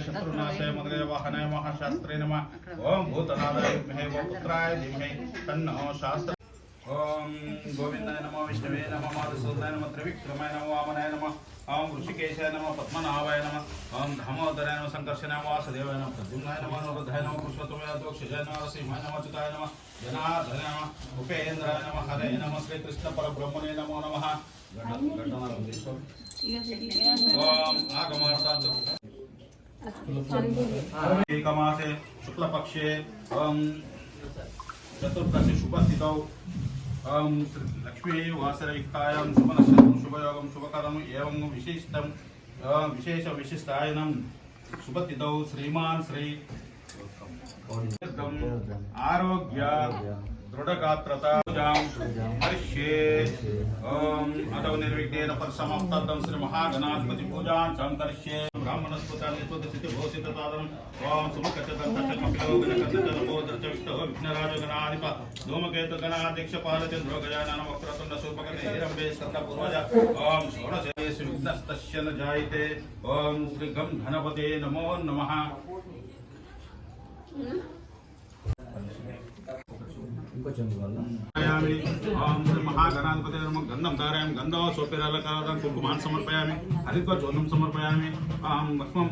शत्रुनाशय मदगय वाहनाय महाशास्त्रे नमः। ओम भूतनादाय विद्महे गोपुत्राय धीमहि तन्नो शास्त्र। ओम गोविंदाय नमः, विष्णवे नमः, मधुसूदनाय नमः, त्रिविक्रमाय नमः, वामनाय नमः, ओम ऋषिकेशाय नमः, पद्मनाभाय नमः, ओम दामोदराय नमः, संकर्षणाय नमः, वासुदेवाय नमः, प्रद्युम्नाय नमः, अनुरुद्धाय नमः, पुरुषोत्तमाय नमः, दोक्षजाय नमः, नरसिंहाय नमः, अच्युताय नमः, जनार्दनाय नमः, उपेन्द्राय नमः, हरे नमः, श्री कृष्ण परब्रह्मणे नमो नमः। ओम आगमार्थात् एकमासे शुक्लपक्षे चतुर्दशी शुभतिथौ लक्ष्मी वासरयुक्तायां शुभनक्षत्रं शुभयोगं शुभकरम् एवं विशेष विशिष्टायनं शुभतिथौ श्रीमान् श्री आरोग्य दृढ़गात्रता हर्ष्ये अदौ निर्विघ्नेन परिसमाप्तं श्री महागणाधिपति पूजां च करिष्ये। ब्राह्मणस्पतानिस्पतिसिद्धिभूषितसादनम् ओम सुमुखचतुर्दशकपिलो धूमकेतु गणाध्यक्ष पालचंद्रो गजानन वक्रतुंड शूर्पकर्णे हिरण्मये स्कंदपूर्वज ओम षोडशेषु विघ्नस्तस्य न जायते। ओम श्री गं गणपते नमो नमः। महागणाधिपते नमः। गंधं धारयामि, गंधो सोपेरालकारां कुंकुमान् समर्पयामि, हरिद्वा चूर्णं समर्पयामि। भस्मं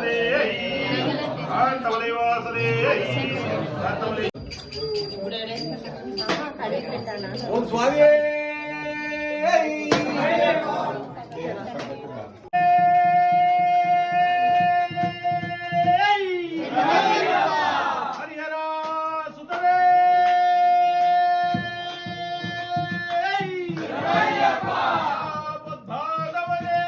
వాసనే కాంతవలే వాసనే కాంతవలే ఓం స్వామి హరిహర సుతరే బుద్ధాదవనే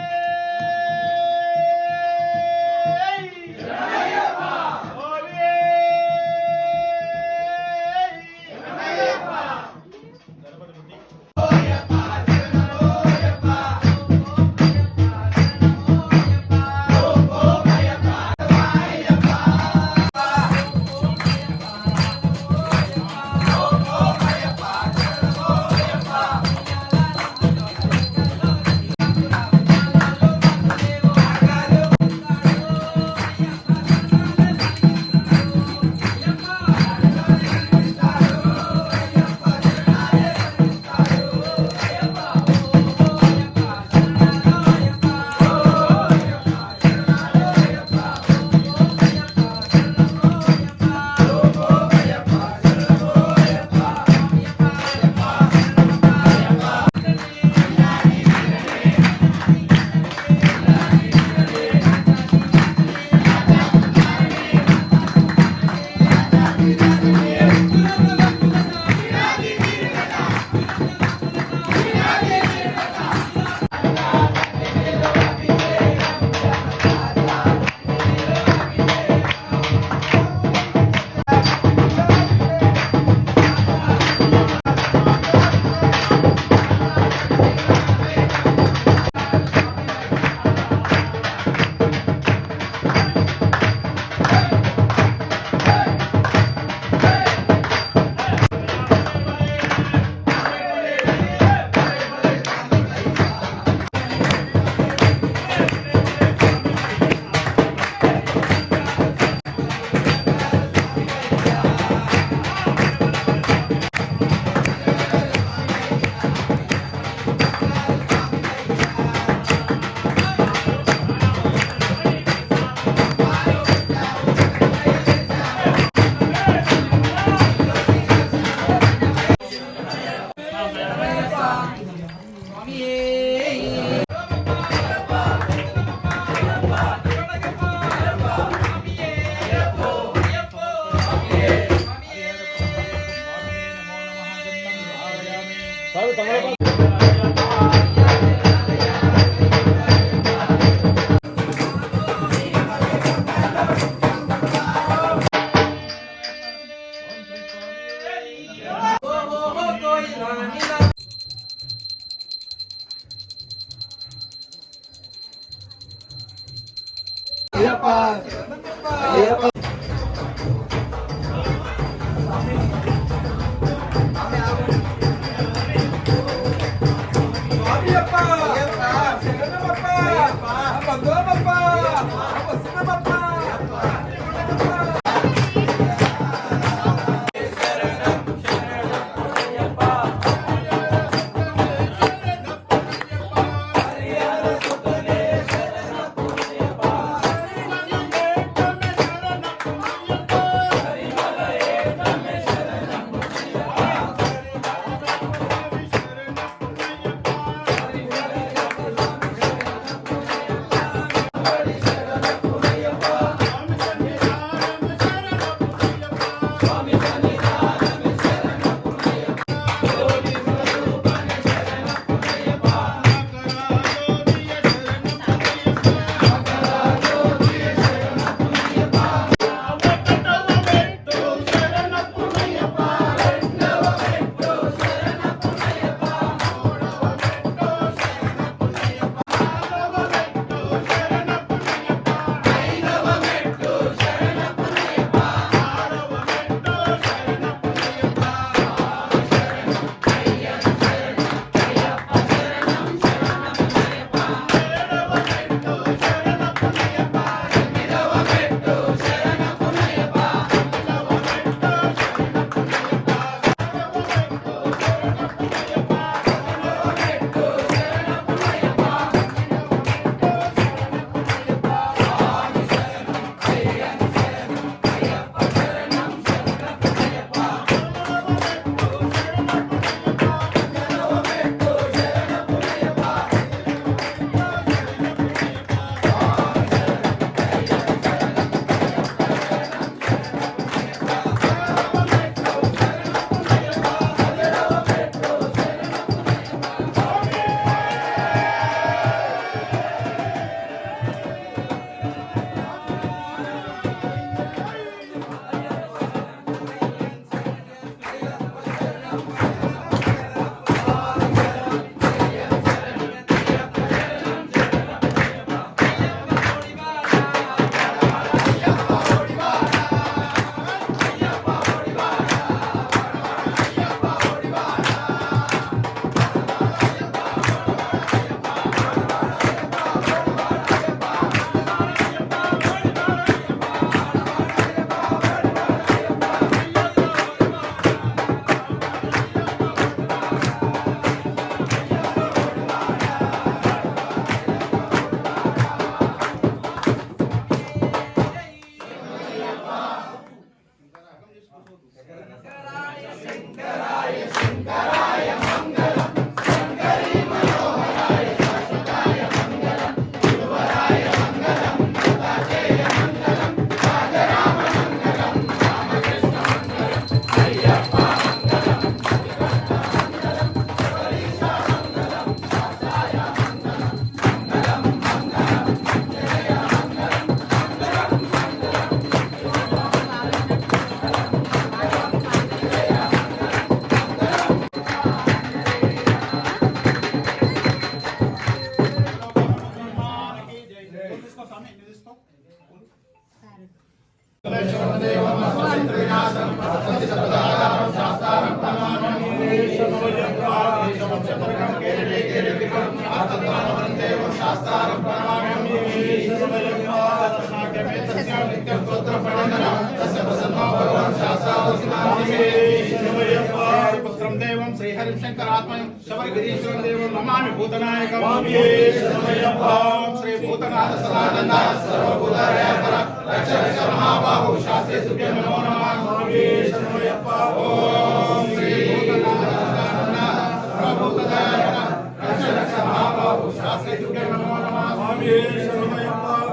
స్వామి ఎన్ని తీసుకో పుత్రం దేవం శ్రీహరిం శంకరాత్మయం శబరిగిరీశ్వరం దేవం నమామి భూతనాయకం శ్రీ భూతనాథ సదానంద సర్వభూతరయపర రక్ష రక్ష మహాబాహు శాస్త్రే సుభ్య నమో నమః ఓం శ్రీ భూతనాథ సర్వభూతరయపర రక్ష రక్ష మహాబాహు శాస్త్రే సుభ్య నమో నమః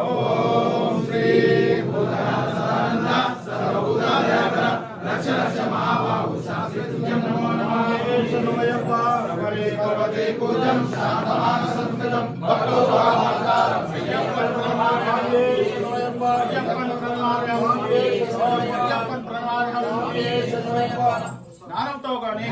ఓం శ్రీ భూతనాథ సర్వభూతరయపర రక్ష రక్ష మహాబాహు శాస్త్రే సుభ్య నమో నమః భగవతే పూజం శాంతమాన సంస్కృతం భక్తో భావాకారం అయ్యప్పన్ ప్రణామం స్నానంతో కానీ